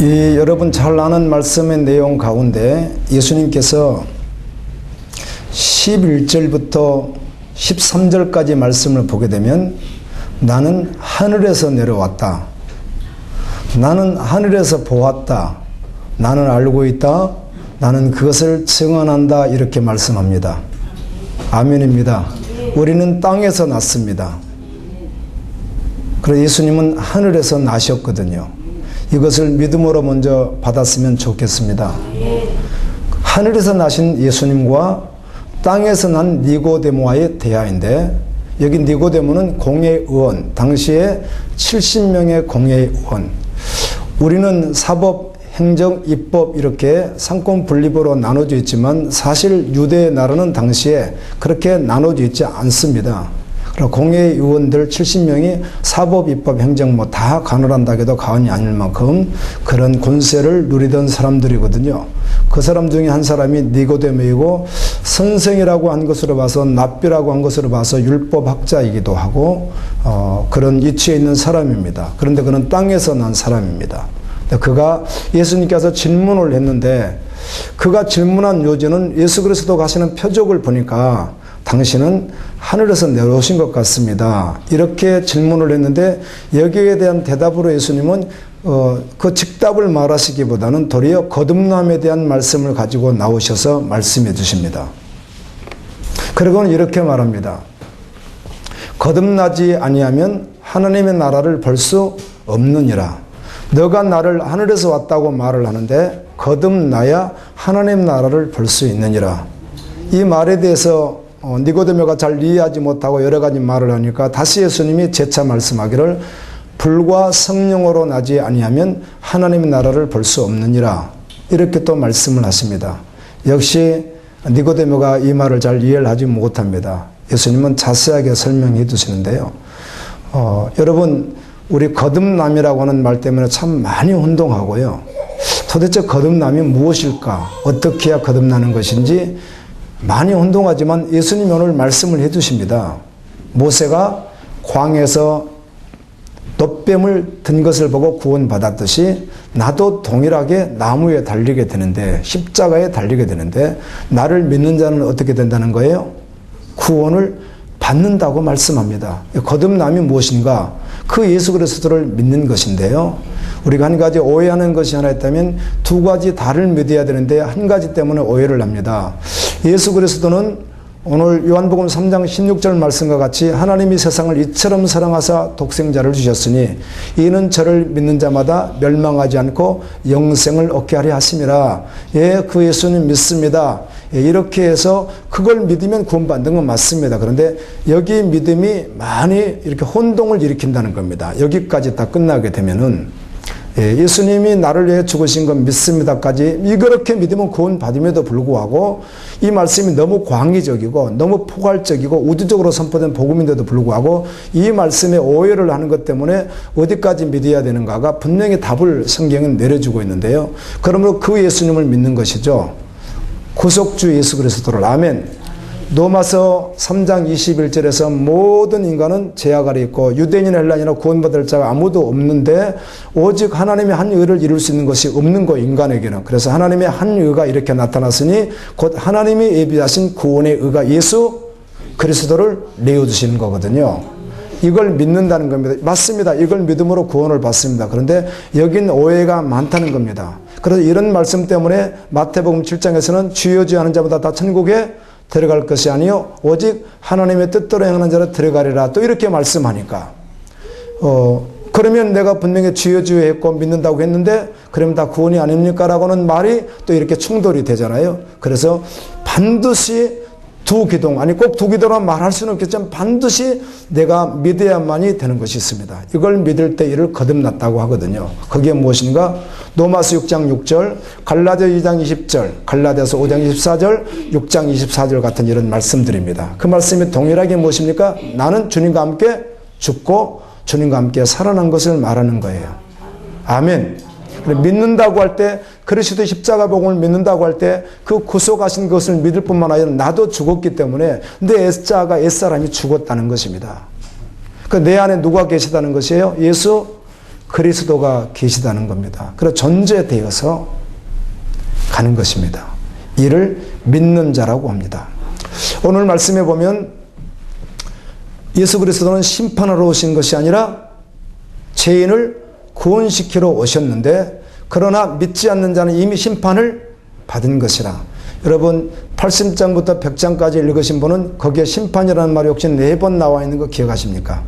여러분 잘 아는 말씀의 내용 가운데 예수님께서 11절부터 13절까지 말씀을 보게 되면 나는 하늘에서 내려왔다. 나는 하늘에서 보았다. 나는 알고 있다. 나는 그것을 증언한다. 이렇게 말씀합니다. 아멘입니다. 우리는 땅에서 났습니다. 그래서 예수님은 하늘에서 나셨거든요. 이것을 믿음으로 먼저 받았으면 좋겠습니다. 하늘에서 나신 예수님과 땅에서 난 니고데모와의 대화인데, 여기 니고데모는 공회의원, 당시에 70명의 공회의원. 우리는 사법, 행정, 입법 이렇게 상권 분립으로 나눠져 있지만 사실 유대 나라는 당시에 그렇게 나눠져 있지 않습니다. 공회의원들 70명이 사법, 입법, 행정 뭐 다 관할한다 해도 과언이 아닐 만큼 그런 권세를 누리던 사람들이거든요. 그 사람 중에 한 사람이 니고데모이고, 선생이라고 한 것으로 봐서, 랍비라고 한 것으로 봐서 율법학자이기도 하고 그런 위치에 있는 사람입니다. 그런데 그는 땅에서 난 사람입니다. 그가 예수님께서 질문을 했는데, 그가 질문한 요지는 예수 그리스도가 하시는 표적을 보니까 당신은 하늘에서 내려오신 것 같습니다. 이렇게 질문을 했는데, 여기에 대한 대답으로 예수님은 그 즉답을 말하시기보다는 도리어 거듭남에 대한 말씀을 가지고 나오셔서 말씀해 주십니다. 그리고는 이렇게 말합니다. 거듭나지 아니하면 하나님의 나라를 볼 수 없느니라. 너가 나를 하늘에서 왔다고 말을 하는데 거듭나야 하나님 나라를 볼 수 있느니라. 이 말에 대해서 니고데모가 잘 이해하지 못하고 여러 가지 말을 하니까 다시 예수님이 재차 말씀하기를, 불과 성령으로 나지 아니하면 하나님의 나라를 볼 수 없느니라. 이렇게 또 말씀을 하십니다. 역시 니고데모가 이 말을 잘 이해를 하지 못합니다. 예수님은 자세하게 설명해 주시는데요. 여러분, 우리 거듭남이라고 하는 말 때문에 참 많이 혼동하고요. 도대체 거듭남이 무엇일까? 어떻게 해야 거듭나는 것인지 많이 혼동하지만 예수님이 오늘 말씀을 해 주십니다. 모세가 광야에서 돛뱀을 든 것을 보고 구원받았듯이 나도 동일하게 나무에 달리게 되는데, 십자가에 달리게 되는데, 나를 믿는 자는 어떻게 된다는 거예요? 구원을 받는다고 말씀합니다. 거듭남이 무엇인가? 그 예수 그리스도를 믿는 것인데요. 우리가 한 가지 오해하는 것이 하나 있다면 두 가지 다를 믿어야 되는데 한 가지 때문에 오해를 합니다. 예수 그리스도는 오늘 요한복음 3장 16절 말씀과 같이 하나님이 세상을 이처럼 사랑하사 독생자를 주셨으니 이는 저를 믿는 자마다 멸망하지 않고 영생을 얻게 하려 하심이라. 예, 그 예수님 믿습니다. 예, 이렇게 해서 그걸 믿으면 구원받는 건 맞습니다. 그런데 여기 믿음이 많이 이렇게 혼동을 일으킨다는 겁니다. 여기까지 다 끝나게 되면은, 예수님이 나를 위해 죽으신 건 믿습니다까지 이렇게 믿으면 구원받음에도 불구하고 이 말씀이 너무 광의적이고 너무 포괄적이고 우주적으로 선포된 복음인데도 불구하고 이 말씀에 오해를 하는 것 때문에 어디까지 믿어야 되는가가 분명히 답을 성경은 내려주고 있는데요. 그러므로 그 예수님을 믿는 것이죠. 구속주 예수 그리스도를. 아멘. 로마서 3장 21절에서 모든 인간은 죄악 아래 있고 유대인이나 헬라인이나 구원받을 자가 아무도 없는데 오직 하나님의 한 의를 이룰 수 있는 것이 없는 거, 인간에게는. 그래서 하나님의 한 의가 이렇게 나타났으니 곧 하나님이 예비하신 구원의 의가 예수 그리스도를 내어주시는 거거든요. 이걸 믿는다는 겁니다. 맞습니다. 이걸 믿음으로 구원을 받습니다. 그런데 여긴 오해가 많다는 겁니다. 그래서 이런 말씀 때문에 마태복음 7장에서는 주여 주여 하는 자보다 다 천국에 들어갈 것이 아니요 오직 하나님의 뜻대로 행하는 자로 들어가리라. 또 이렇게 말씀하니까 그러면 내가 분명히 주여 주여 했고 믿는다고 했는데 그러면 다 구원이 아닙니까? 라고는 말이 또 이렇게 충돌이 되잖아요. 그래서 반드시 두 기동, 아니 꼭 두 기도란 말할 수는 없겠지만 반드시 내가 믿어야만이 되는 것이 있습니다. 이걸 믿을 때 이를 거듭났다고 하거든요. 그게 무엇인가? 로마서 6장 6절, 갈라디아 2장 20절, 갈라디아서 5장 24절, 6장 24절 같은 이런 말씀들입니다. 그 말씀이 동일하게 무엇입니까? 나는 주님과 함께 죽고 주님과 함께 살아난 것을 말하는 거예요. 아멘. 믿는다고 할 때, 그리스도의 십자가 복음을 믿는다고 할 때 그 구속하신 것을 믿을 뿐만 아니라 나도 죽었기 때문에 내 애자가 옛사람이 죽었다는 것입니다. 그 내 안에 누가 계시다는 것이에요? 예수 그리스도가 계시다는 겁니다. 그래서 존재되어서 가는 것입니다. 이를 믿는 자라고 합니다. 오늘 말씀해 보면 예수 그리스도는 심판하러 오신 것이 아니라 죄인을 구원시키러 오셨는데, 그러나 믿지 않는 자는 이미 심판을 받은 것이라. 여러분 80장부터 100장까지 읽으신 분은 거기에 심판이라는 말이 혹시 4번 나와 있는 거 기억하십니까?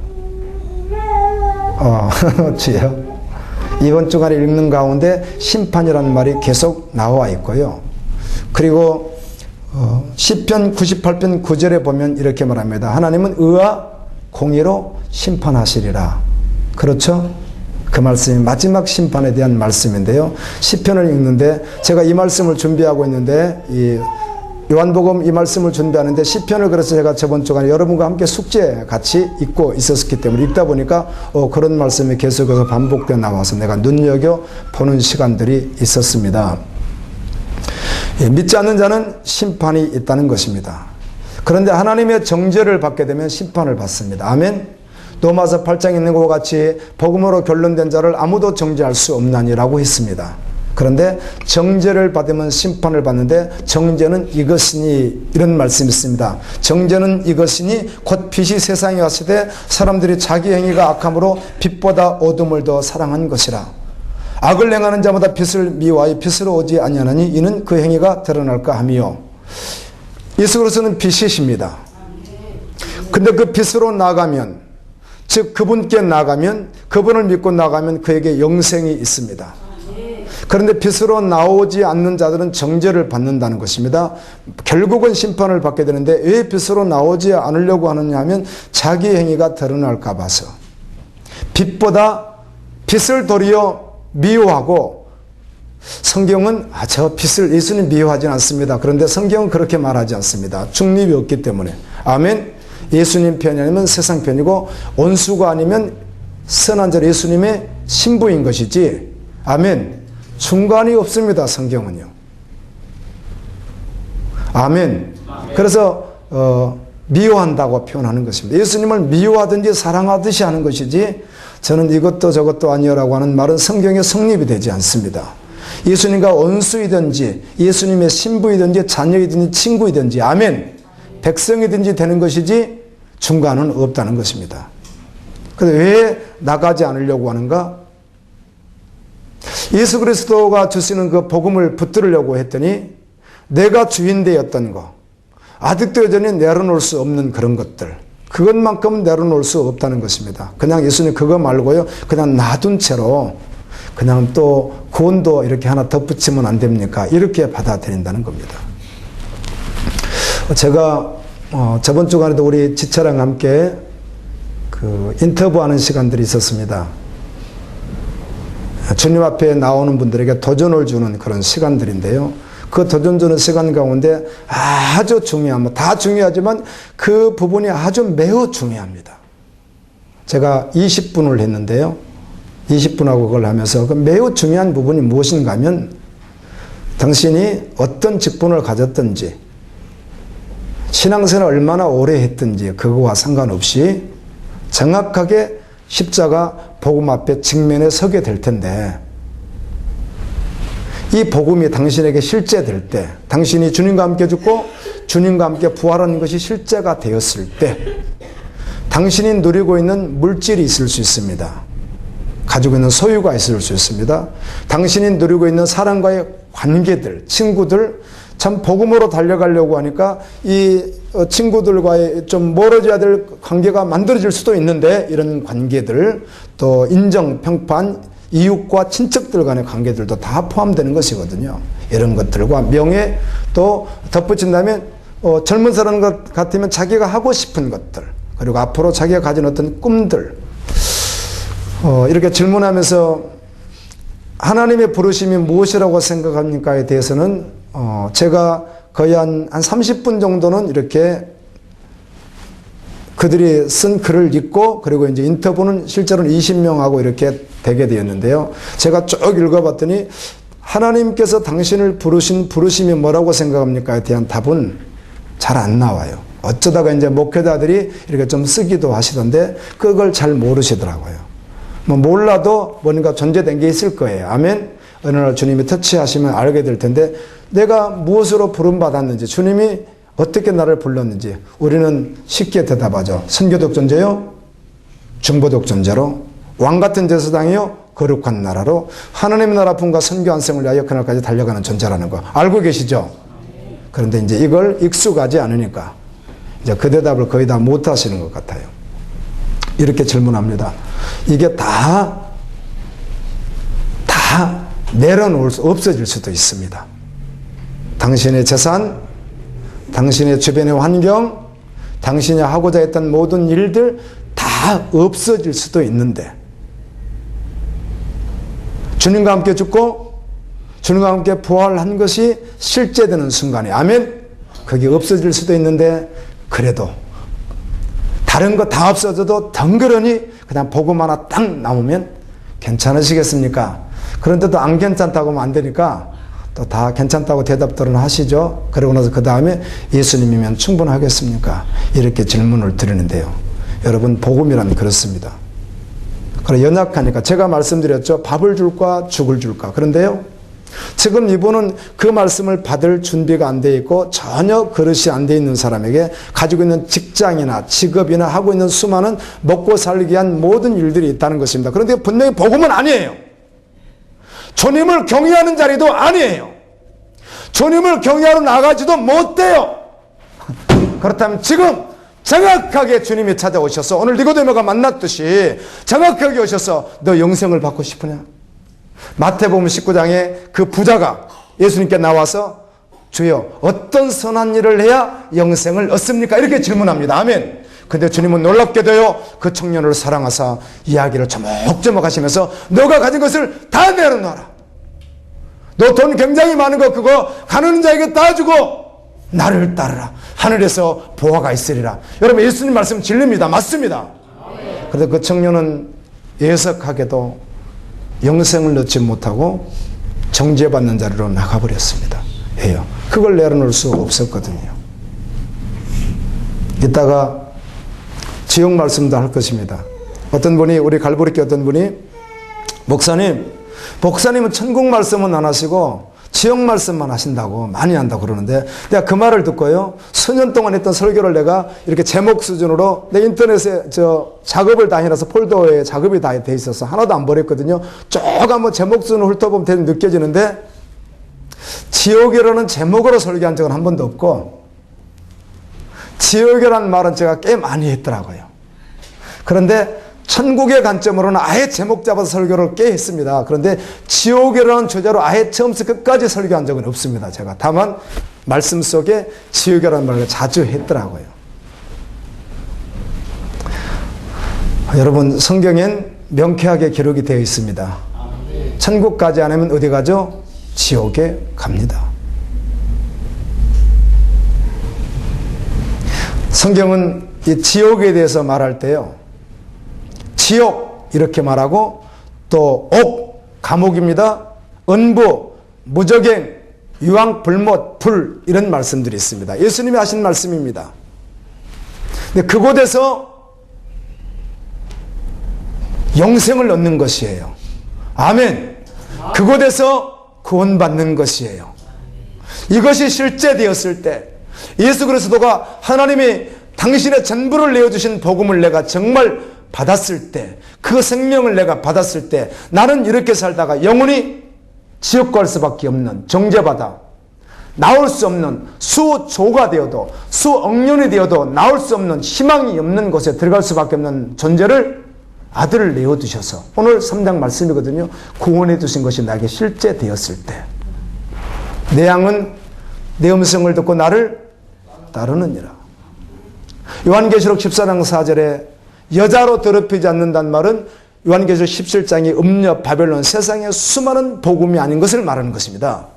주여. 이번 주간에 읽는 가운데 심판이라는 말이 계속 나와 있고요. 그리고 시편 98편 9절에 보면 이렇게 말합니다. 하나님은 의와 공의로 심판하시리라. 그렇죠? 그 말씀이 마지막 심판에 대한 말씀인데요. 시편을 읽는데 제가 이 말씀을 준비하고 있는데, 이 요한복음 이 말씀을 준비하는데 시편을, 그래서 제가 저번 주간에 여러분과 함께 숙제 같이 읽고 있었기 때문에 읽다 보니까 그런 말씀이 계속해서 반복되어 나와서 내가 눈여겨보는 시간들이 있었습니다. 믿지 않는 자는 심판이 있다는 것입니다. 그런데 하나님의 정죄를 받게 되면 심판을 받습니다. 아멘. 로마서 8장에 있는 것과 같이 복음으로 결론된 자를 아무도 정죄할 수 없나니라고 했습니다. 그런데 정죄를 받으면 심판을 받는데, 정죄는 이것이니, 이런 말씀이 있습니다. 정죄는 이것이니 곧 빛이 세상에 왔을 때 사람들이 자기 행위가 악함으로 빛보다 어둠을 더 사랑한 것이라. 악을 행하는 자마다 빛을 미워하여 빛으로 오지 아니하나니 이는 그 행위가 드러날까 함이요. 예수 그리스도는 빛이십니다. 근데 그 빛으로 나가면, 즉 그분께 나가면, 그분을 믿고 나가면 그에게 영생이 있습니다. 그런데 빛으로 나오지 않는 자들은 정죄를 받는다는 것입니다. 결국은 심판을 받게 되는데, 왜 빛으로 나오지 않으려고 하느냐 하면 자기 행위가 드러날까 봐서. 빛보다 빛을 도리어 미워하고, 성경은 저 빛을 예수님 미워하지 않습니다. 그런데 성경은 그렇게 말하지 않습니다. 중립이 없기 때문에. 아멘. 예수님 편이 아니면 세상 편이고, 원수가 아니면 선한 자 예수님의 신부인 것이지. 아멘. 중간이 없습니다. 성경은요. 아멘. 그래서 미워한다고 표현하는 것입니다. 예수님을 미워하든지 사랑하듯이 하는 것이지, 저는 이것도 저것도 아니요라고 하는 말은 성경에 성립이 되지 않습니다. 예수님과 원수이든지 예수님의 신부이든지 자녀이든지 친구이든지, 아멘, 백성이든지 되는 것이지 중간은 없다는 것입니다. 그런데 왜 나가지 않으려고 하는가? 예수 그리스도가 주시는 그 복음을 붙들으려고 했더니 내가 주인 되었던 거, 아직도 여전히 내려놓을 수 없는 그런 것들, 그것만큼은 내려놓을 수 없다는 것입니다. 그냥 예수님 그거 말고요, 그냥 놔둔 채로 그냥 또 구원도 이렇게 하나 덧붙이면 안 됩니까? 이렇게 받아들인다는 겁니다. 제가 저번 주간에도 우리 지체랑 함께 그 인터뷰하는 시간들이 있었습니다. 주님 앞에 나오는 분들에게 도전을 주는 그런 시간들인데요. 그 도전 주는 시간 가운데 아주 중요한, 다 중요하지만 그 부분이 아주 매우 중요합니다. 제가 20분을 했는데요. 20분하고 그걸 하면서 그 매우 중요한 부분이 무엇인가 하면, 당신이 어떤 직분을 가졌든지, 신앙생활을 얼마나 오래 했든지 그거와 상관없이 정확하게 십자가 복음 앞에 직면에 서게 될 텐데, 이 복음이 당신에게 실제될 때, 당신이 주님과 함께 죽고 주님과 함께 부활하는 것이 실제가 되었을 때, 당신이 누리고 있는 물질이 있을 수 있습니다. 가지고 있는 소유가 있을 수 있습니다. 당신이 누리고 있는 사람과의 관계들, 친구들, 참 복음으로 달려가려고 하니까 이 친구들과의 좀 멀어져야 될 관계가 만들어질 수도 있는데, 이런 관계들, 또 인정, 평판, 이웃과 친척들 간의 관계들도 다 포함되는 것이거든요. 이런 것들과 명예, 또 덧붙인다면 젊은 사람 같으면 자기가 하고 싶은 것들, 그리고 앞으로 자기가 가진 어떤 꿈들, 이렇게 질문하면서 하나님의 부르심이 무엇이라고 생각합니까에 대해서는 제가 거의 한 30분 정도는 이렇게 그들이 쓴 글을 읽고, 그리고 이제 인터뷰는 실제로는 20명하고 이렇게 되게 되었는데요. 제가 쭉 읽어봤더니 하나님께서 당신을 부르신 부르심이 뭐라고 생각합니까에 대한 답은 잘 안 나와요. 어쩌다가 이제 목회자들이 이렇게 좀 쓰기도 하시던데 그걸 잘 모르시더라고요. 뭐 몰라도 뭔가 존재된 게 있을 거예요. 아멘. 어느 날 주님이 터치하시면 알게 될 텐데 내가 무엇으로 부름받았는지 주님이 어떻게 나를 불렀는지 우리는 쉽게 대답하죠. 선교적 존재요, 중보적 존재로, 왕같은 제사장이요, 거룩한 나라로, 하나님의 나라 품과 선교 안성을 위하여 그날까지 달려가는 존재라는 거 알고 계시죠? 그런데 이제 이걸 익숙하지 않으니까 이제 그 대답을 거의 다 못 하시는 것 같아요. 이렇게 질문합니다. 이게 다 내려놓을 수 없어질 수도 있습니다. 당신의 재산, 당신의 주변의 환경, 당신이 하고자 했던 모든 일들 다 없어질 수도 있는데 주님과 함께 죽고 주님과 함께 부활한 것이 실제되는 순간에 아멘. 그게 없어질 수도 있는데 그래도 다른 거 다 없어져도 덩그러니 그냥 복음 하나 딱 남으면 괜찮으시겠습니까? 그런데도 안 괜찮다고 하면 안 되니까 또 다 괜찮다고 대답들은 하시죠. 그러고 나서 그 다음에 예수님이면 충분하겠습니까? 이렇게 질문을 드리는데요. 여러분 복음이란 그렇습니다. 그래 연약하니까 제가 말씀드렸죠. 밥을 줄까 죽을 줄까. 그런데요. 지금 이분은 그 말씀을 받을 준비가 안 돼 있고 전혀 그릇이 안 돼 있는 사람에게 가지고 있는 직장이나 직업이나 하고 있는 수많은 먹고 살기 위한 모든 일들이 있다는 것입니다. 그런데 분명히 복음은 아니에요. 주님을 경외하는 자리도 아니에요. 주님을 경외하러 나가지도 못돼요. 그렇다면 지금 정확하게 주님이 찾아오셔서 오늘 니고데모가 만났듯이 정확하게 오셔서 너 영생을 받고 싶으냐? 마태복음 19장에 그 부자가 예수님께 나와서 주여 어떤 선한 일을 해야 영생을 얻습니까? 이렇게 질문합니다. 아멘. 근데 주님은 놀랍게도요 그 청년을 사랑하사 이야기를 조목조목 하시면서 너가 가진 것을 다 내려놔라. 너 돈 굉장히 많은 거 그거 가난한 자에게 다 주고 나를 따르라. 하늘에서 보화가 있으리라. 여러분 예수님 말씀 진리입니다. 맞습니다. 그런데 그 청년은 예석하게도 영생을 얻지 못하고 정죄받는 자리로 나가버렸습니다. 해요. 그걸 내려놓을 수 없었거든요. 이따가 지옥 말씀도 할 것입니다. 어떤 분이 우리 갈보리교 어떤 분이 목사님은 천국 말씀은 안 하시고 지옥 말씀만 하신다고 많이 한다고 그러는데 내가 그 말을 듣고요. 수년 동안 했던 설교를 내가 이렇게 제목 수준으로 내 인터넷에 작업을 다 해놔서 폴더에 작업이 다 돼 있어서 하나도 안 버렸거든요. 쭉 한번 제목 수준으로 훑어보면 되게 느껴지는데 지옥이라는 제목으로 설교한 적은 한 번도 없고 지옥이라는 말은 제가 꽤 많이 했더라고요. 그런데 천국의 관점으로는 아예 제목 잡아서 설교를 꽤 했습니다. 그런데 지옥이라는 주제로 아예 처음부터 끝까지 설교한 적은 없습니다. 제가 다만 말씀 속에 지옥이라는 말을 자주 했더라고요. 여러분 성경엔 명쾌하게 기록이 되어 있습니다. 천국 가지 않으면 어디 가죠? 지옥에 갑니다. 성경은 이 지옥에 대해서 말할 때요. 지옥 이렇게 말하고 또 옥, 감옥입니다. 은부, 무적행, 유황, 불못, 불 이런 말씀들이 있습니다. 예수님이 하신 말씀입니다. 근데 그곳에서 영생을 얻는 것이에요. 아멘. 그곳에서 구원받는 것이에요. 이것이 실제 되었을 때 예수 그리스도가 하나님이 당신의 전부를 내어주신 복음을 내가 정말 받았을 때, 그 생명을 내가 받았을 때 나는 이렇게 살다가 영원히 지옥 갈 수밖에 없는 정죄받아 나올 수 없는 수조가 되어도 수억 년이 되어도 나올 수 없는 희망이 없는 곳에 들어갈 수밖에 없는 존재를 아들을 내어두셔서 오늘 3장 말씀이거든요. 구원해 두신 것이 나에게 실제 되었을 때 내 양은 내 음성을 듣고 나를 따르느니라. 요한계시록 14장 4절에 여자로 더럽히지 않는다는 말은 요한계시록 17장의 음녀 바벨론 세상의 수많은 복음이 아닌 것을 말하는 것입니다.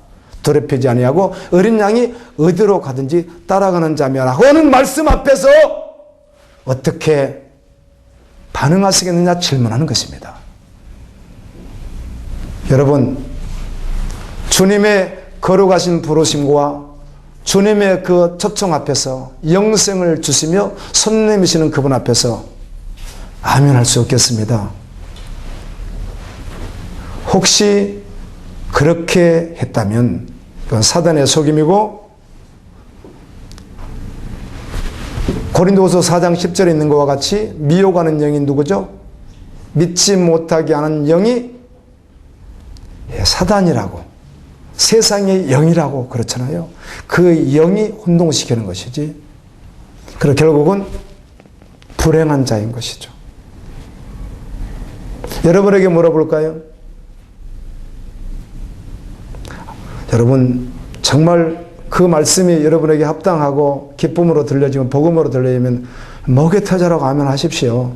더럽히지 아니하고 어린 양이 어디로 가든지 따라가는 자매라 하는 말씀 앞에서 어떻게 반응하시겠느냐 질문하는 것입니다. 여러분 주님의 거룩하신 부르심과 주님의 그 초청 앞에서 영생을 주시며 손 내미시는 그분 앞에서 아멘 할 수 없겠습니다. 혹시 그렇게 했다면 그건 사단의 속임이고, 고린도후서 4장 10절에 있는 것과 같이 미혹하는 영이 누구죠? 믿지 못하게 하는 영이 사단이라고, 세상의 영이라고 그렇잖아요. 그 영이 혼동시키는 것이지. 그리고 결국은 불행한 자인 것이죠. 여러분에게 물어볼까요? 여러분, 정말 그 말씀이 여러분에게 합당하고 기쁨으로 들려지면, 복음으로 들려지면 목에 터져라고 아멘 하십시오.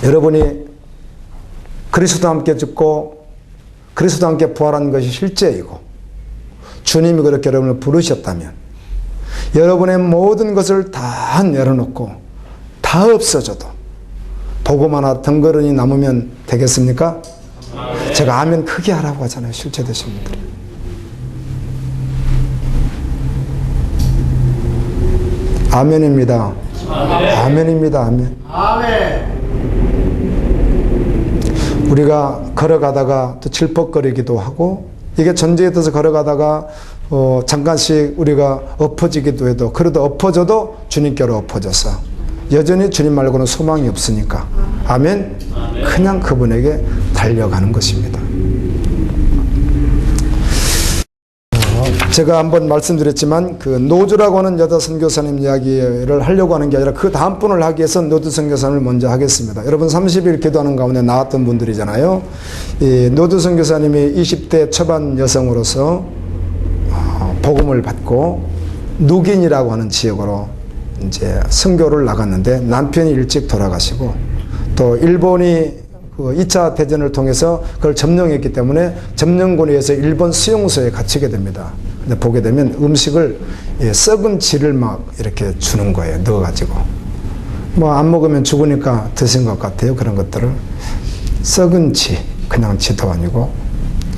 여러분이 그리스도와 함께 죽고 그리스도와 함께 부활한 것이 실제이고 주님이 그렇게 여러분을 부르셨다면 여러분의 모든 것을 다 내려놓고 다 없어져도 복음 하나 덩그러니 남으면 되겠습니까? 제가 아멘 크게 하라고 하잖아요. 실제 되신 분들. 아멘입니다. 아멘입니다. 아멘. 아멘. 우리가 걸어가다가 또 질퍽거리기도 하고, 이게 전제에 떠서 걸어가다가 잠깐씩 우리가 엎어지기도 해도, 그래도 엎어져도 주님께로 엎어져서 여전히 주님 말고는 소망이 없으니까 아멘. 그냥 그분에게 달려가는 것입니다. 제가 한번 말씀드렸지만 그 노주라고 하는 여자 선교사님 이야기를 하려고 하는 게 아니라 그 다음 분을 하기 위해서 노주 선교사님을 먼저 하겠습니다. 여러분 30일 기도하는 가운데 나왔던 분들이잖아요. 이 노주 선교사님이 20대 초반 여성으로서 복음을 받고 누긴이라고 하는 지역으로 이제 선교를 나갔는데 남편이 일찍 돌아가시고 또 일본이 그 2차 대전을 통해서 그걸 점령했기 때문에 점령군에 의해서 일본 수용소에 갇히게 됩니다. 근데 보게 되면 음식을 썩은 쥐를 막 이렇게 주는 거예요. 넣어가지고. 뭐 안 먹으면 죽으니까 드신 것 같아요. 그런 것들을. 썩은 쥐. 그냥 쥐도 아니고.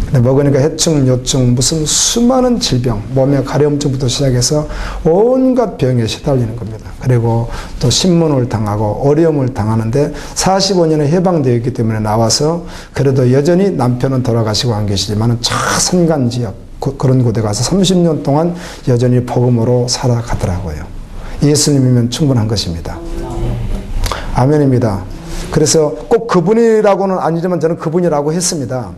근데 먹으니까 해충, 요충, 무슨 수많은 질병, 몸의 가려움증부터 시작해서 온갖 병에 시달리는 겁니다. 그리고 또 신문을 당하고 어려움을 당하는데 45년에 해방되어 있기 때문에 나와서 그래도 여전히 남편은 돌아가시고 안 계시지만 차산간 지역, 그런 곳에 가서 30년 동안 여전히 복음으로 살아가더라고요. 예수님이면 충분한 것입니다. 아멘입니다. 그래서 꼭 그분이라고는 아니지만 저는 그분이라고 했습니다.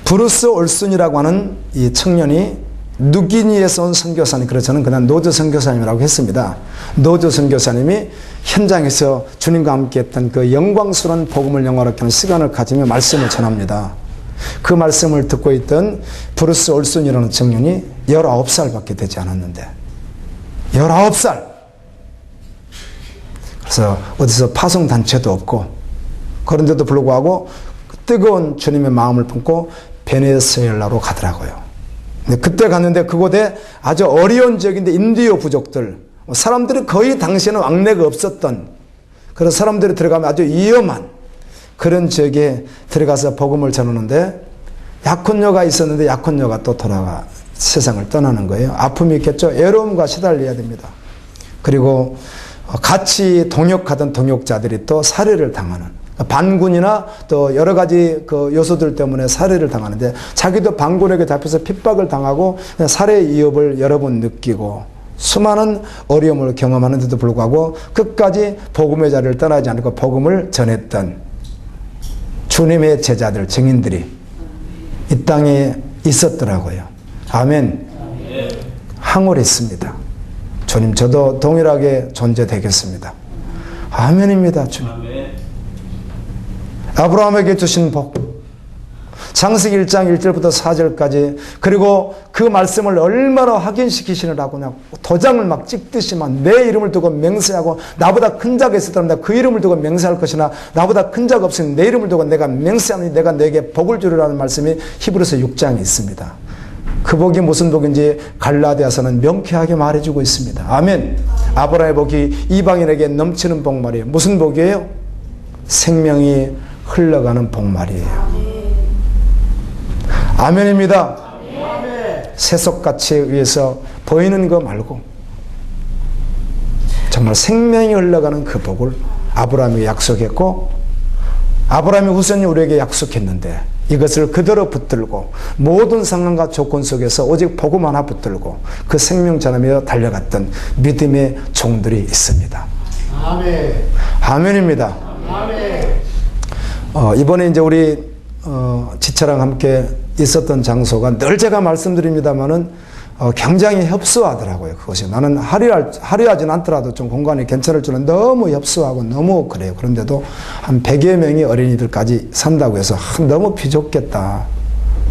브루스 올슨이라고 하는 이 청년이 누기니에서 온 선교사님, 그래서 저는 그냥 노조 선교사님이라고 했습니다. 노조 선교사님이 현장에서 주님과 함께 했던 그 영광스러운 복음을 영화롭게 하는 시간을 가지며 말씀을 전합니다. 그 말씀을 듣고 있던 브루스 올슨이라는 청년이 19살밖에 되지 않았는데 19살! 그래서 어디서 파송단체도 없고 그런데도 불구하고 뜨거운 주님의 마음을 품고 베네수엘라로 가더라고요. 근데 그때 갔는데 그곳에 아주 어려운 지역인데 인디오 부족들, 사람들이 거의 당시에는 왕래가 없었던 그런 사람들이 들어가면 아주 위험한 그런 지역에 들어가서 복음을 전하는데 약혼녀가 있었는데 약혼녀가 또 돌아가 세상을 떠나는 거예요. 아픔이 있겠죠. 외로움과 시달려야 됩니다. 그리고 같이 동역하던 동역자들이 또 살해를 당하는, 반군이나 또 여러 가지 그 요소들 때문에 살해를 당하는데 자기도 반군에게 잡혀서 핍박을 당하고 살해 위협을 여러 번 느끼고 수많은 어려움을 경험하는데도 불구하고 끝까지 복음의 자리를 떠나지 않고 복음을 전했던 주님의 제자들, 증인들이 이 땅에 있었더라고요. 아멘. 항월했습니다. 주님, 저도 동일하게 존재되겠습니다. 아멘입니다. 주님. 아브라함에게 주신 복, 창세기 1장 1절부터 4절까지, 그리고 그 말씀을 얼마나 확인시키시느라고 그냥 도장을 막 찍듯이만 내 이름을 두고 맹세하고, 나보다 큰 자가 있었다면 그 이름을 두고 맹세할 것이나 나보다 큰 자가 없으니 내 이름을 두고 내가 맹세하니 내가 내게 복을 주리라는 말씀이 히브리서 6장에 있습니다. 그 복이 무슨 복인지 갈라디아서는 명쾌하게 말해주고 있습니다. 아멘. 아브라함의 복이 이방인에게 넘치는 복 말이에요. 무슨 복이에요? 생명이 흘러가는 복 말이에요. 아멘입니다. 세속가치에 의해서 보이는 거 말고 정말 생명이 흘러가는 그 복을 아브라함에게 약속했고, 아브라함의 후손이 우리에게 약속했는데 이것을 그대로 붙들고 모든 상황과 조건 속에서 오직 복음 하나 붙들고 그 생명 전하며 달려갔던 믿음의 종들이 있습니다. 아멘. 아멘입니다. 아멘. 이번에 이제 우리 지체랑 함께 있었던 장소가 늘 제가 말씀드립니다만은 굉장히 협소하더라고요. 그것이 나는 화려하진 않더라도 좀 공간이 괜찮을 줄은 너무 협소하고 너무 그래요. 그런데도 한 100여 명의 어린이들까지 산다고 해서 너무 비좁겠다.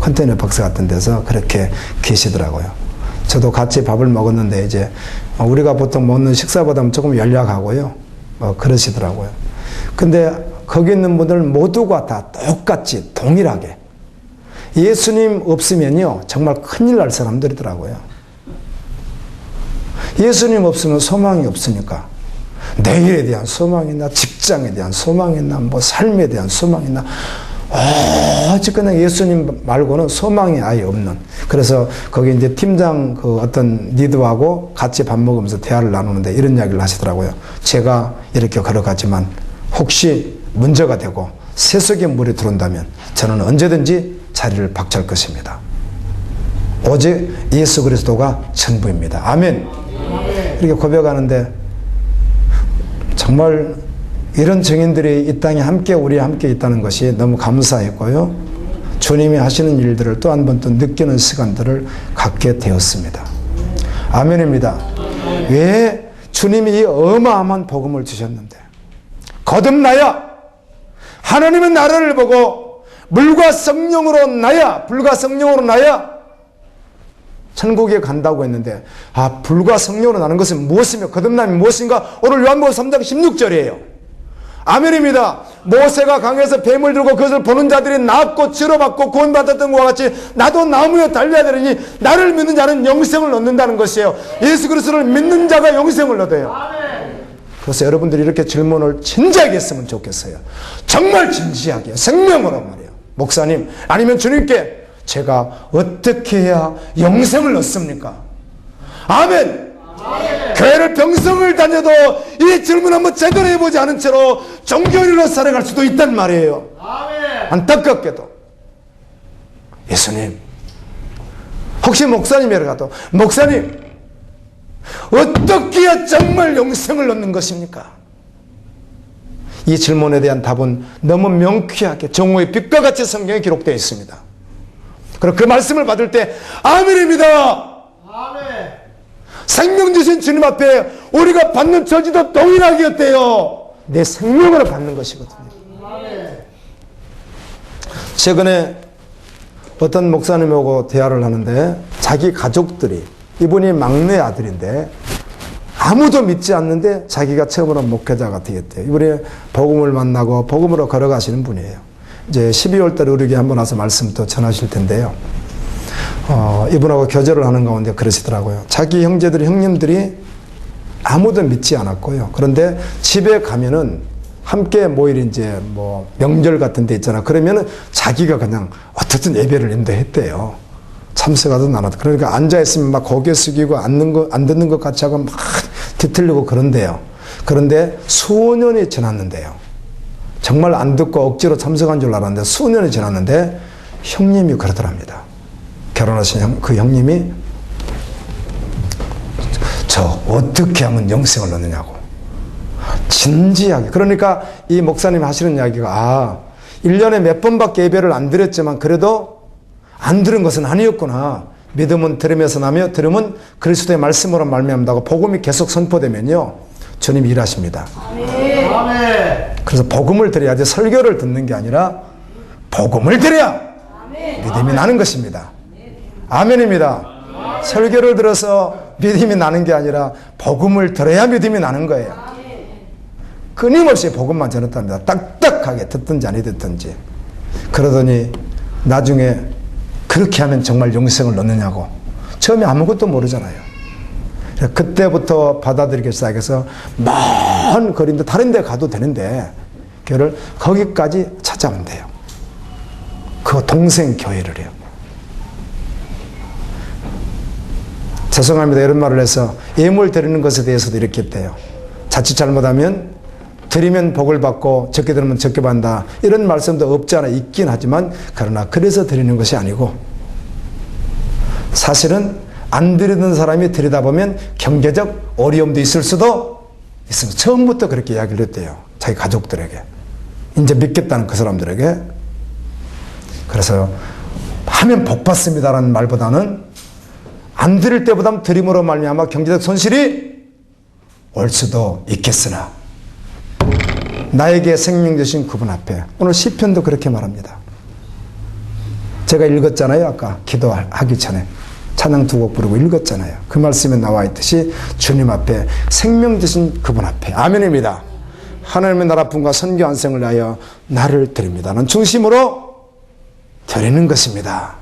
컨테이너 박스 같은 데서 그렇게 계시더라고요. 저도 같이 밥을 먹었는데 이제 우리가 보통 먹는 식사보다는 조금 연약하고요. 그러시더라고요. 근데 거기 있는 분들 모두가 다 똑같이 동일하게 예수님 없으면요 정말 큰일 날 사람들이더라고요. 예수님 없으면 소망이 없으니까 내일에 대한 소망이 있나, 직장에 대한 소망이 있나, 뭐 삶에 대한 소망이 있나, 어쨌거나 예수님 말고는 소망이 아예 없는. 그래서 거기 이제 팀장 그 어떤 리더하고 같이 밥 먹으면서 대화를 나누는데 이런 이야기를 하시더라고요. 제가 이렇게 걸어가지만 혹시 문제가 되고 세속의 물이 들어온다면 저는 언제든지 자리를 박차할 것입니다. 오직 예수 그리스도가 전부입니다. 아멘. 이렇게 고백하는데 정말 이런 증인들이 이 땅에 우리 함께 있다는 것이 너무 감사했고요. 주님이 하시는 일들을 또 한 번 또 느끼는 시간들을 갖게 되었습니다. 아멘입니다. 왜 주님이 이 어마어마한 복음을 주셨는데 거듭나야 하나님은 나를 보고 물과 성령으로 나야, 불과 성령으로 나야 천국에 간다고 했는데, 불과 성령으로 나는 것은 무엇이며 거듭남이 무엇인가? 오늘 요한복음 3장 16절이에요. 아멘입니다. 모세가 강에서 뱀을 들고 그것을 보는 자들이 나았고 치료받고 구원받았던 것과 같이 나도 나무에 달려야 되느니 나를 믿는 자는 영생을 얻는다는 것이에요. 예수 그리스도를 믿는 자가 영생을 얻어요. 그래서 여러분들이 이렇게 질문을 진지하게 했으면 좋겠어요. 정말 진지하게 생명으로 말이에요. 목사님 아니면 주님께 제가 어떻게 해야 영생을 얻습니까? 아멘. 교회를 평생을 다녀도 이 질문 한번 제대로 해보지 않은 채로 종교인으로 살아갈 수도 있단 말이에요. 안타깝게도 예수님 혹시 목사님이라도 목사님 어떻게 해야 정말 영생을 얻는 것입니까? 이 질문에 대한 답은 너무 명쾌하게 정오의 빛과 같이 성경에 기록되어 있습니다. 그리고 그 말씀을 받을 때 아멘입니다. 아멘. 생명 주신 주님 앞에 우리가 받는 저지도 동일하게 어때요? 내 생명으로 받는 것이거든요. 아멘. 최근에 어떤 목사님하고 대화를 하는데 자기 가족들이 이분이 막내 아들인데 아무도 믿지 않는데 자기가 처음으로 목회자가 되겠대요. 이분이 복음을 만나고 복음으로 걸어가시는 분이에요. 이제 12월 달에 우리에게 한번 와서 말씀 또 전하실 텐데요. 이분하고 교제를 하는 가운데 그러시더라고요. 자기 형님들이 아무도 믿지 않았고요. 그런데 집에 가면은 함께 모일 이제 뭐 명절 같은 데 있잖아. 그러면은 자기가 그냥 어떻든 예배를 인도했대요. 참석하도 나눠도. 그러니까 앉아있으면 막 고개 숙이고 안 듣는 것 같이 하고 막 뒤틀리고 그런데요. 그런데 수년이 지났는데요. 정말 안 듣고 억지로 참석한 줄 알았는데 수년이 지났는데 형님이 그러더랍니다. 결혼하신 그 형님이 저 어떻게 하면 영생을 얻느냐고. 진지하게. 그러니까 이 목사님이 하시는 이야기가 1년에 몇 번밖에 예배를 안 드렸지만 그래도 안 들은 것은 아니었구나. 믿음은 들으면서 나며 들음은 그리스도의 말씀으로 말미암다고 복음이 계속 선포되면요 주님이 일하십니다. 아멘. 그래서 복음을 들어야지 설교를 듣는 게 아니라 복음을 들어야 믿음이 나는 것입니다. 아멘입니다. 설교를 들어서 믿음이 나는 게 아니라 복음을 들어야 믿음이 나는 거예요. 끊임없이 복음만 전했답니다. 딱딱하게 듣든지 아니 듣든지. 그러더니 나중에 그렇게 하면 정말 영생을 얻느냐고. 처음에 아무것도 모르잖아요. 그때부터 받아들이기 시작해서 먼 거리인데 다른 데 가도 되는데 교회를 거기까지 찾아온대요. 그 동생 교회를 해요. 죄송합니다. 이런 말을 해서 예물 드리는 것에 대해서도 이렇게 했대요. 자칫 잘못하면 드리면 복을 받고 적게 드리면 적게 받는다. 이런 말씀도 없지 않아 있긴 하지만 그러나 그래서 드리는 것이 아니고 사실은 안 드리던 사람이 드리다 보면 경제적 어려움도 있을 수도 있습니다. 처음부터 그렇게 이야기를 했대요. 자기 가족들에게. 이제 믿겠다는 그 사람들에게. 그래서 하면 복 받습니다라는 말보다는 안 드릴 때보다는 드림으로 말미암아 경제적 손실이 올 수도 있겠으나 나에게 생명 주신 그분 앞에 오늘 시편도 그렇게 말합니다. 제가 읽었잖아요. 아까 기도하기 전에 찬양 두 곡 부르고 읽었잖아요. 그 말씀에 나와 있듯이 주님 앞에 생명 주신 그분 앞에 아멘입니다. 하나님의 나라 분과 선교 안생을 위하여 나를 드립니다. 는 중심으로 드리는 것입니다.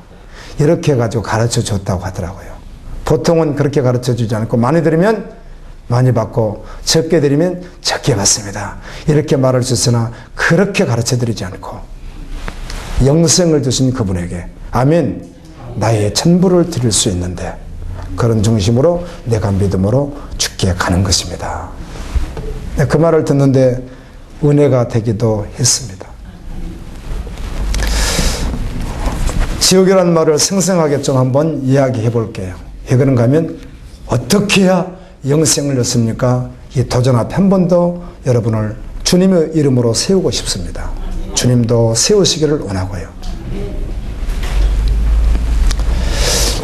이렇게 해가지고 가르쳐 줬다고 하더라고요. 보통은 그렇게 가르쳐 주지 않고 많이 드리면 많이 받고 적게 드리면 적게 받습니다. 이렇게 말할 수 있으나 그렇게 가르쳐 드리지 않고 영생을 주신 그분에게 아멘 나의 전부를 드릴 수 있는데 그런 중심으로 내가 믿음으로 죽게 가는 것입니다. 그 말을 듣는데 은혜가 되기도 했습니다. 지옥이라는 말을 생생하게 좀 한번 이야기해 볼게요. 왜 그런가 하면 어떻게 해야 영생을 얻습니까? 이 도전 앞에 한 번 더 여러분을 주님의 이름으로 세우고 싶습니다. 주님도 세우시기를 원하고요.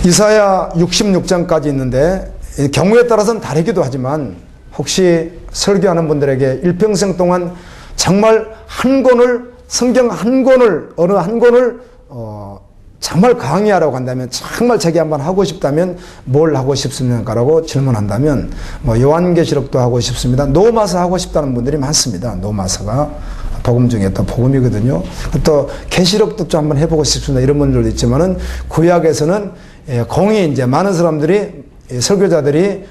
이사야 66장까지 있는데 경우에 따라서는 다르기도 하지만 혹시 설교하는 분들에게 일평생 동안 정말 한 권을 성경 한 권을 어느 한 권을 정말 강의하라고 한다면 정말 자기 한번 하고 싶다면 뭘 하고 싶습니까라고 질문한다면 뭐 요한계시록도 하고 싶습니다. 노마서 하고 싶다는 분들이 많습니다. 노마서가 복음 중에 또 복음이거든요. 또 계시록도 좀 한번 해보고 싶습니다. 이런 분들도 있지만은 구약에서는 공이 이제 많은 사람들이 설교자들이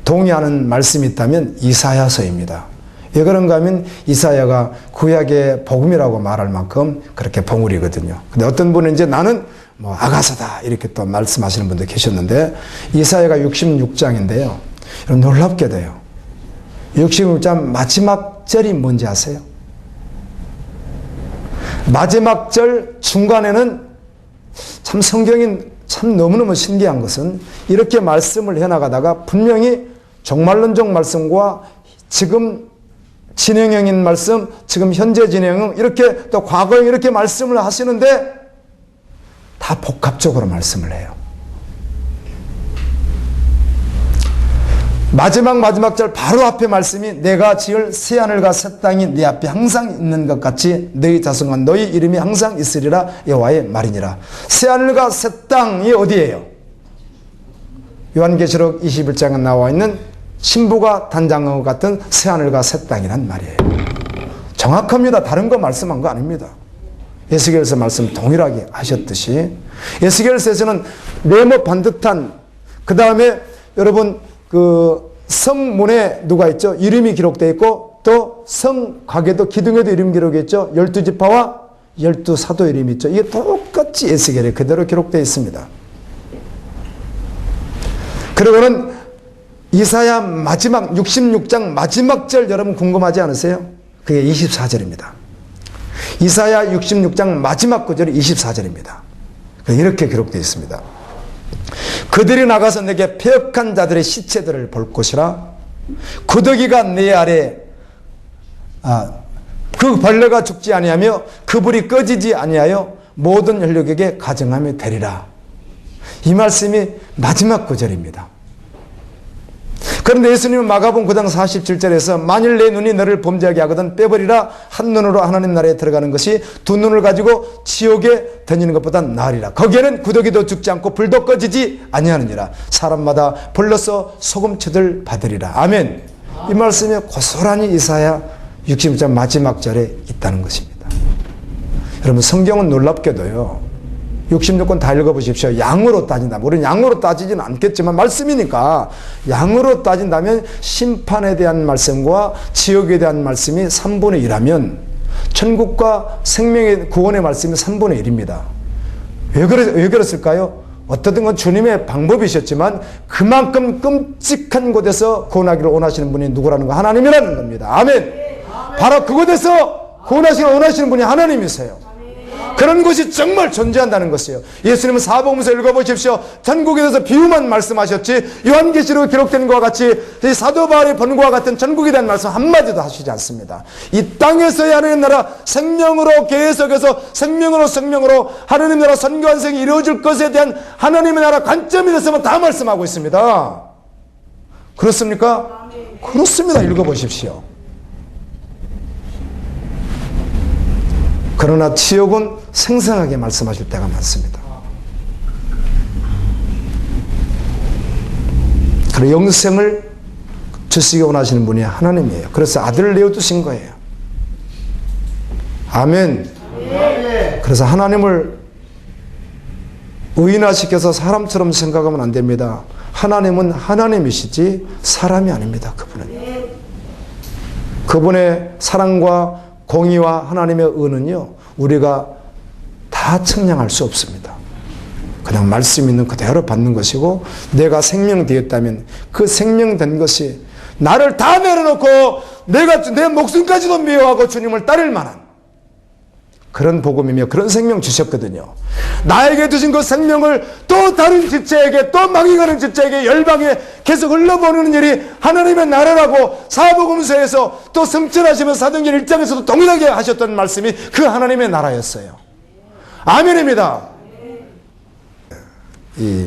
동의하는 말씀이 있다면 이사야서입니다. 왜 그런가 하면 이사야가 구약의 복음이라고 말할 만큼 그렇게 봉우리거든요. 근데 어떤 분은 이제 나는 뭐 아가서다 이렇게 또 말씀하시는 분도 계셨는데 이사야가 66장인데요. 놀랍게 돼요. 66장 마지막 절이 뭔지 아세요? 마지막 절 중간에는 참 성경이 참 너무너무 신기한 것은 이렇게 말씀을 해나가다가 분명히 종말론적 말씀과 지금 진행형인 말씀, 지금 현재 진행형, 이렇게 또 과거형 이렇게 말씀을 하시는데 다 복합적으로 말씀을 해요. 마지막 절 바로 앞에 말씀이 내가 지을 새하늘과 새 땅이 네 앞에 항상 있는 것 같이 너희 자손과 너희 이름이 항상 있으리라 여호와의 말이니라. 새하늘과 새 땅이 어디예요? 요한계시록 21장에 나와 있는 신부가 단장한 것 같은 새하늘과 새 땅이란 말이에요. 정확합니다. 다른 거 말씀한 거 아닙니다. 에스겔서 말씀 동일하게 하셨듯이 에스겔서에서는 네모 반듯한 그 다음에 여러분 그 성문에 누가 있죠? 이름이 기록되어 있고 또 성곽에도 기둥에도 이름 기록이 있죠. 12지파와 12사도 이름이 있죠. 이게 똑같이 에스겔에 그대로 기록되어 있습니다. 그리고는 이사야 마지막 66장 마지막 절 여러분 궁금하지 않으세요? 그게 24절입니다. 이사야 66장 마지막 구절이 24절입니다. 이렇게 기록되어 있습니다. 그들이 나가서 내게 패역한 자들의 시체들을 볼 것이라 구더기가 내 아래 그 벌레가 죽지 아니하며 그 불이 꺼지지 아니하여 모든 혈육에게 가증함이 되리라. 이 말씀이 마지막 구절입니다. 그런데 예수님은 마가복음 9장 47절에서 만일 내 눈이 너를 범죄하게 하거든 빼버리라. 한 눈으로 하나님 나라에 들어가는 것이 두 눈을 가지고 지옥에 던지는 것보다 나으리라. 거기에는 구더기도 죽지 않고 불도 꺼지지 아니하느니라. 사람마다 불러서 소금초들 받으리라. 아멘. 이 말씀이 고스란히 이사야 66장 마지막 절에 있다는 것입니다. 여러분 성경은 놀랍게도요. 66권 다 읽어보십시오. 양으로 따진다면, 우리는 양으로 따지진 않겠지만 말씀이니까 양으로 따진다면 심판에 대한 말씀과 지옥에 대한 말씀이 3분의 1하면 천국과 생명의 구원의 말씀이 3분의 1입니다. 왜 그랬을까요? 어떻든 건 주님의 방법이셨지만 그만큼 끔찍한 곳에서 구원하기를 원하시는 분이 누구라는 거? 하나님이라는 겁니다. 아멘. 바로 그곳에서 구원하시기를 원하시는 분이 하나님이세요. 그런 곳이 정말 존재한다는 것이에요. 예수님은 사복음서 읽어보십시오. 전국에 대해서 비유만 말씀하셨지 요한계시록에 기록된 것과 같이 이 사도 바울의 본과 같은 전국에 대한 말씀 한마디도 하시지 않습니다. 이 땅에서의 하나님 나라 생명으로 계속해서 생명으로 하나님 나라 선교환생이 이루어질 것에 대한 하나님의 나라 관점에 대해서만 다 말씀하고 있습니다. 그렇습니까? 그렇습니다. 읽어보십시오. 그러나 지옥은 생생하게 말씀하실 때가 많습니다. 그리고 영생을 주시기 원하시는 분이 하나님이에요. 그래서 아들을 내어주신 거예요. 아멘. 그래서 하나님을 의인화시켜서 사람처럼 생각하면 안 됩니다. 하나님은 하나님이시지 사람이 아닙니다. 그분의 사랑과 공의와 하나님의 은은요, 우리가 다 측량할 수 없습니다. 그냥 말씀 있는 그대로 받는 것이고, 내가 생명되었다면 그 생명된 것이 나를 다 내려놓고 내가 내 목숨까지도 미워하고 주님을 따를 만한 그런 복음이며 그런 생명 주셨거든요. 나에게 주신 그 생명을 또 다른 지체에게, 또 망해가는 지체에게, 열방에 계속 흘러보내는 일이 하나님의 나라라고 사복음서에서 또 성천하시면서 사도행전 1장에서도 동일하게 하셨던 말씀이 그 하나님의 나라였어요. 아멘입니다. 이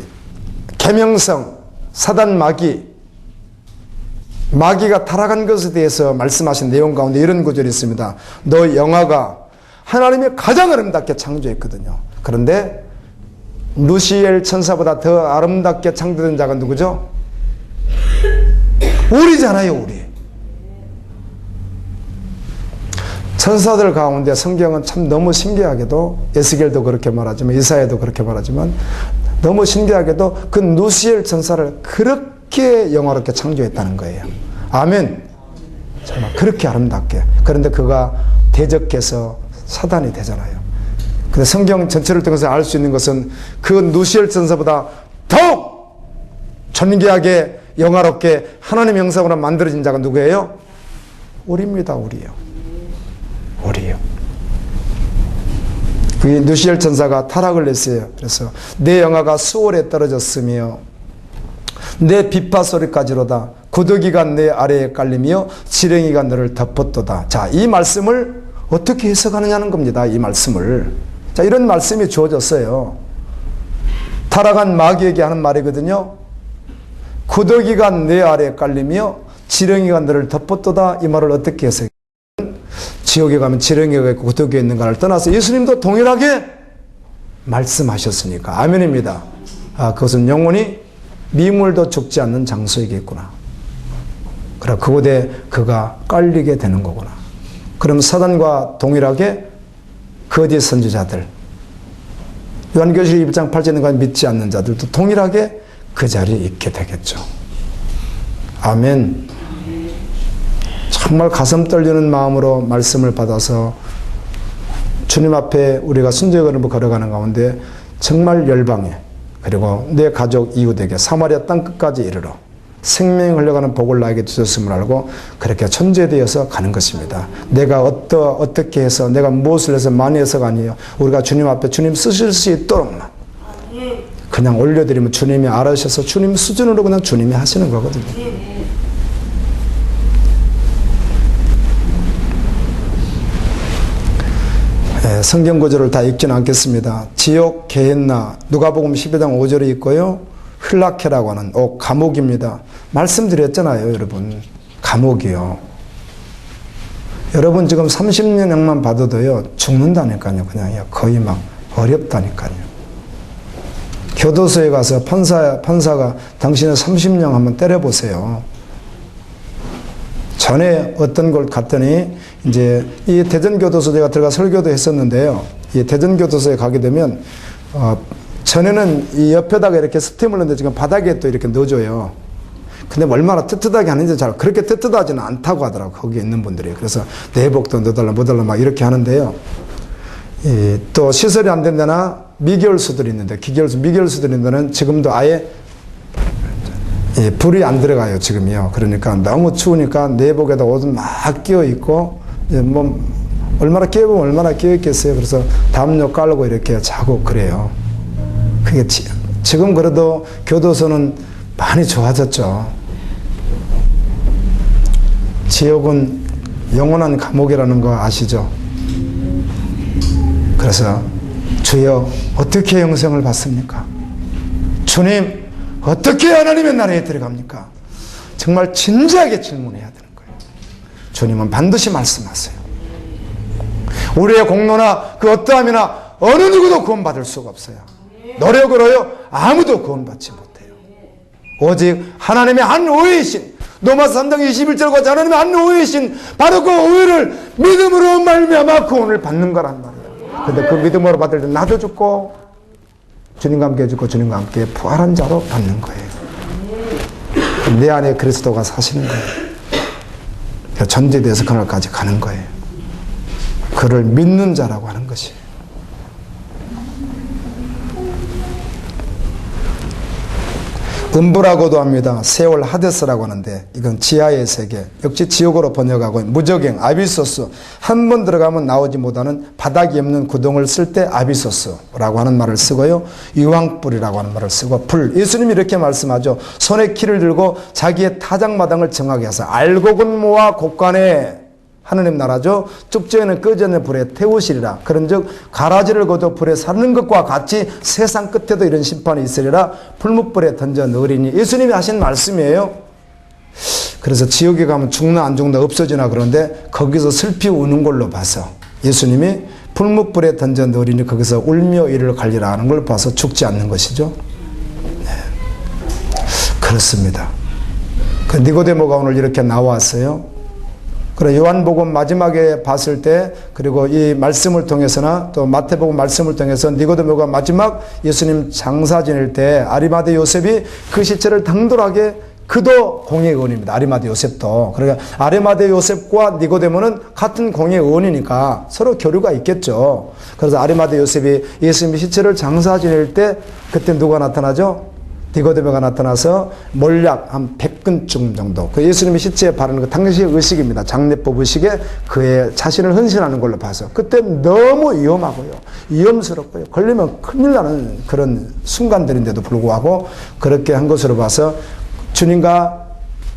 계명성, 사단 마귀가 타락한 것에 대해서 말씀하신 내용 가운데 이런 구절이 있습니다. 너 영화가 하나님이 가장 아름답게 창조했거든요. 그런데 루시엘 천사보다 더 아름답게 창조된 자가 누구죠? 우리잖아요, 우리. 천사들 가운데 성경은 참 너무 신기하게도, 에스겔도 그렇게 말하지만 이사야도 그렇게 말하지만 너무 신기하게도 그 루시엘 천사를 그렇게 영화롭게 창조했다는 거예요. 아멘. 정말 그렇게 아름답게. 그런데 그가 대적해서 사단이 되잖아요. 근데 성경 전체를 통해서 알 수 있는 것은 그 루시엘 천사보다 더욱 존귀하게 영화롭게 하나님 형상으로 만들어진 자가 누구예요? 우리입니다. 우리요. 그 루시엘 천사가 타락을 했어요. 그래서 내 영화가 수월에 떨어졌으며 내 비파 소리까지로다. 구더기가 내 아래에 깔리며 지렁이가 너를 덮었도다. 자, 이 말씀을 어떻게 해석하느냐는 겁니다. 이 말씀을. 자, 이런 말씀이 주어졌어요. 타락한 마귀에게 하는 말이거든요. 구더기가 내 아래에 깔리며 지렁이가 너를 덮었도다. 이 말을 어떻게 해석해요? 지옥에 가면 지렁이가 있고 구더기가 있는가를 떠나서 예수님도 동일하게 말씀하셨으니까. 아멘입니다. 아, 그것은 영원히 미물도 죽지 않는 장소이겠구나. 그래, 그곳에 그가 깔리게 되는 거구나. 그럼 사단과 동일하게 거짓 선지자들, 요한계시록 1장 8절에 믿지 않는 자들도 동일하게 그 자리에 있게 되겠죠. 아멘. 정말 가슴 떨리는 마음으로 말씀을 받아서 주님 앞에 우리가 순종의 걸음을 걸어가는 가운데 정말 열방에, 그리고 내 가족 이웃에게 사마리아 땅끝까지 이르러 생명이 흘러가는 복을 나에게 주셨음을 알고 그렇게 천재되어서 가는 것입니다. 내가 어떻게 해서, 내가 무엇을 해서 많이 해서가 아니에요. 우리가 주님 앞에 주님 쓰실 수 있도록만 그냥 올려드리면 주님이 알아셔서 주님 수준으로 그냥 주님이 하시는 거거든요. 성경 구절을 다 읽지는 않겠습니다. 지옥, 게헨나, 누가복음 12장 5절에 있고요. 흘라케라고 하는 감옥입니다. 말씀드렸잖아요, 여러분. 감옥이요. 여러분 지금 30년형만 받아도요, 죽는다니까요. 그냥 거의 막 어렵다니까요. 교도소에 가서 판사가 당신의 30년 한번 때려보세요. 전에 어떤 곳 갔더니 이제 이 대전교도소 제가 들어가 설교도 했었는데요. 이 대전교도소에 가게 되면 전에는 이 옆에다가 이렇게 스팀을 넣는데 지금 바닥에 또 이렇게 넣어줘요. 근데 얼마나 떳떳하게 하는지 잘 그렇게 떳떳하지는 않다고 하더라고, 거기에 있는 분들이. 그래서 내복도 넣어달라 뭐달라 막 이렇게 하는데요. 또 시설이 안 된 데나 미결수들이 있는데, 미결수들이 있는데 지금도 아예 불이 안 들어가요, 지금이요. 그러니까 너무 추우니까 내복에다 옷은 막 끼어 있고, 뭐, 얼마나 끼어보면 얼마나 끼어 있겠어요. 그래서 담요 깔고 이렇게 자고 그래요. 그게 지금 그래도 교도소는 많이 좋아졌죠. 지옥은 영원한 감옥이라는 거 아시죠? 그래서 주여 어떻게 영생을 받습니까? 주님 어떻게 하나님의 나라에 들어갑니까? 정말 진지하게 질문해야 되는 거예요. 주님은 반드시 말씀하세요. 우리의 공로나 그 어떠함이나 어느 누구도 구원받을 수가 없어요. 노력으로요 아무도 구원받지 못해요. 오직 하나님의 한 오해이신, 로마서 3장 21절과 같이 하나님의 한 오해이신 바로 그 오해를 믿음으로 말미암아 구원을 받는 거란 말이에요. 근데 그 믿음으로 받을 때 나도 죽고 주님과 함께 죽고 주님과 함께 부활한 자로 받는 거예요. 내 안에 그리스도가 사시는 거예요. 전제돼서 그날까지 가는 거예요. 그를 믿는 자라고 하는 것이에요. 음부라고도 합니다. 세월 하데스라고 하는데 이건 지하의 세계, 역시 지옥으로 번역하고 무적행, 아비소스, 한 번 들어가면 나오지 못하는 바닥이 없는 구덩을 쓸 때 아비소스라고 하는 말을 쓰고요. 유황불이라고 하는 말을 쓰고 불, 예수님이 이렇게 말씀하죠. 손에 키를 들고 자기의 타작마당을 정하게 해서 알곡은 모아 곳간에 하느님 나라죠. 쭉지에는 꺼지는 불에 태우시리라. 그런즉 가라지를 거둬 불에 사는 것과 같이 세상 끝에도 이런 심판이 있으리라. 풀무불에 던져 넣으리니. 예수님이 하신 말씀이에요. 그래서 지옥에 가면 죽나 안 죽나 없어지나 그런데 거기서 슬피 우는 걸로 봐서 예수님이 풀무불에 던져 넣으리니 거기서 울며 이를 갈리라 하는 걸 봐서 죽지 않는 것이죠. 네. 그렇습니다. 그 니고데모가 오늘 이렇게 나왔어요. 그래 요한복음 마지막에 봤을 때, 그리고 이 말씀을 통해서나 또 마태복음 말씀을 통해서 니고데모가 마지막 예수님 장사 지낼 때 아리마대 요셉이 그 시체를 당돌하게, 그도 공의 의원입니다. 아리마대 요셉도. 그러니까 아리마대 요셉과 니고데모는 같은 공의 의원이니까 서로 교류가 있겠죠. 그래서 아리마대 요셉이 예수님의 시체를 장사 지낼 때 그때 누가 나타나죠? 니고데모가 나타나서 몰약 한 100근쯤 정도, 그 예수님의 시체에 바르는 그 당시의 의식입니다. 장례법 의식에 그의 자신을 헌신하는 걸로 봐서 그때 너무 위험하고요, 위험스럽고요, 걸리면 큰일 나는 그런 순간들인데도 불구하고 그렇게 한 것으로 봐서 주님과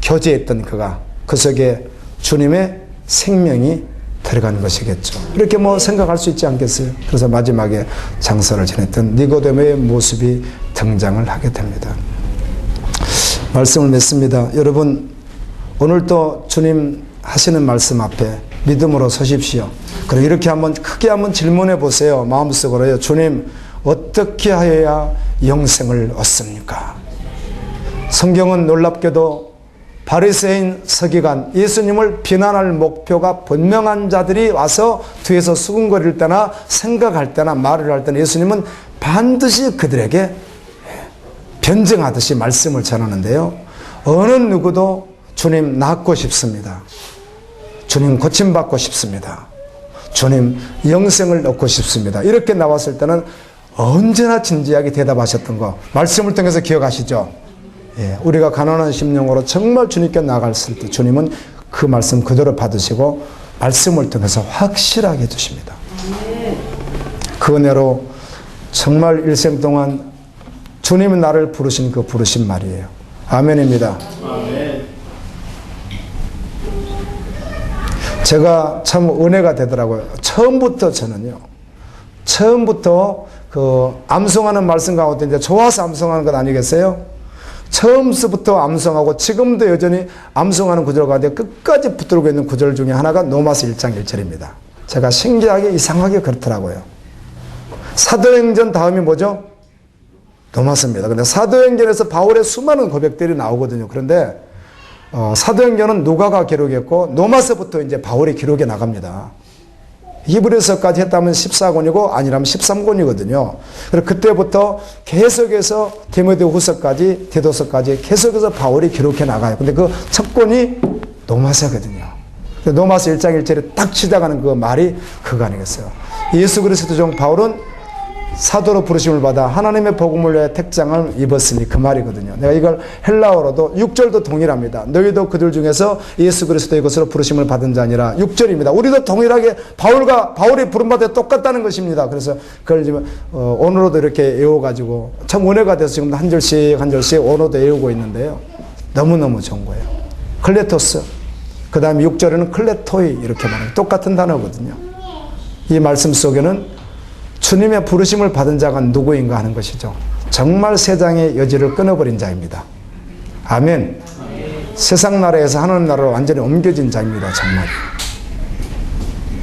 교제했던 그가 그 속에 주님의 생명이 들어간 것이겠죠. 이렇게 뭐 생각할 수 있지 않겠어요? 그래서 마지막에 장사를 지냈던 니고데모의 모습이 등장을 하게 됩니다. 말씀을 맺습니다. 여러분, 오늘도 주님 하시는 말씀 앞에 믿음으로 서십시오. 그럼 이렇게 한번 크게 한번 질문해 보세요. 마음속으로요. 주님, 어떻게 하여야 영생을 얻습니까? 성경은 놀랍게도 바리새인 서기관, 예수님을 비난할 목표가 분명한 자들이 와서 뒤에서 수군거릴 때나 생각할 때나 말을 할 때나 예수님은 반드시 그들에게 변증하듯이 말씀을 전하는데요. 어느 누구도 주님 낫고 싶습니다. 주님 고침받고 싶습니다. 주님 영생을 얻고 싶습니다. 이렇게 나왔을 때는 언제나 진지하게 대답하셨던 거 말씀을 통해서 기억하시죠? 예, 우리가 가난한 심령으로 정말 주님께 나갔을 때 주님은 그 말씀 그대로 받으시고 말씀을 통해서 확실하게 해주십니다. 그 은혜로 정말 일생 동안 주님이 나를 부르신 그 부르신 말이에요. 아멘입니다. 아멘. 제가 참 은혜가 되더라고요. 처음부터 그 암송하는 말씀 가운데 이제 좋아서 암송하는 것 아니겠어요? 처음부터 암송하고 지금도 여전히 암송하는 구절 가운데 끝까지 붙들고 있는 구절 중에 하나가 로마서 1장 1절입니다. 제가 신기하게 이상하게 그렇더라고요. 사도행전 다음이 뭐죠? 로마서입니다. 근데 사도행전에서 바울의 수많은 고백들이 나오거든요. 그런데 사도행전은 누가가 기록했고 로마서부터 이제 바울의 기록이 나갑니다. 히브리서까지 했다면 14권이고 아니라면 13권이거든요. 그래서 그때부터 계속해서 디모데후서까지, 디도서까지 계속해서 바울이 기록해 나가요. 근데 그 첫 권이 로마서거든요. 로마서 1장 1절에 딱 시작하는 그 말이 그거 아니겠어요? 예수 그리스도 종 바울은 사도로 부르심을 받아 하나님의 복음을 위해 택장을 입었으니 그 말이거든요. 내가 이걸 헬라어로도 6절도 동일합니다. 너희도 그들 중에서 예수 그리스도의 것으로 부르심을 받은 자니라. 6절입니다. 우리도 동일하게 바울이 부름받아 똑같다는 것입니다. 그래서 그걸 지금 언어로도 이렇게 외워가지고 참 은혜가 돼서 지금 한 절씩 한 절씩 언어도 외우고 있는데요. 너무너무 좋은 거예요. 클레토스, 그 다음에 6절에는 클레토이 이렇게 말해요. 똑같은 단어거든요. 이 말씀 속에는 주님의 부르심을 받은 자가 누구인가 하는 것이죠. 정말 세상의 여지를 끊어버린 자입니다. 아멘. 세상 나라에서 하나님 나라로 완전히 옮겨진 자입니다. 정말.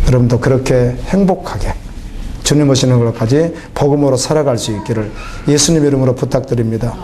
여러분도 그렇게 행복하게 주님 오시는 것까지 복음으로 살아갈 수 있기를 예수님 이름으로 부탁드립니다.